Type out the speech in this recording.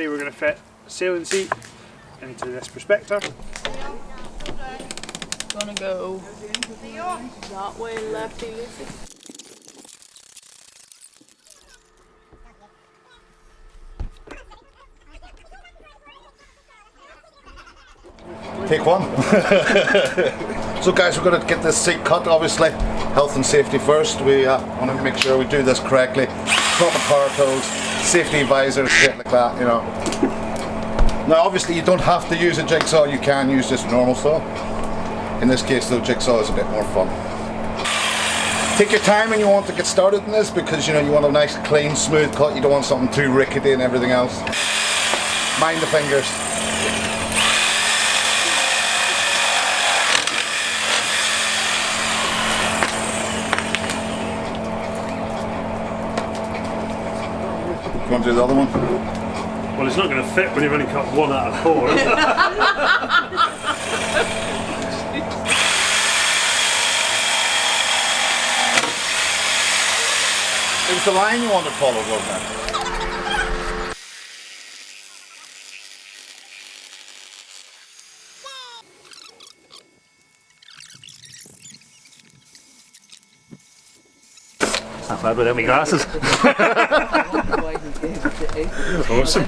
today we're going to fit a sailing seat into this prospector. Gonna go that way, lefty, lefty. Take one. So guys, we're going to get this seat cut, obviously. Health and safety first. We want to make sure we do this correctly. Proper power tools, safety visors, shit like that, you know. Now obviously you don't have to use a jigsaw, you can use just a normal saw. In this case though, jigsaw is a bit more fun. Take your time when you want to get started in this because you know you want a nice clean smooth cut, you don't want something too rickety and everything else. Mind the fingers. You want to do the other one? Well, it's not going to fit when you've only cut 1 out of 4. It was the line you wanted to follow, wasn't it? Not bad without my glasses. Awesome.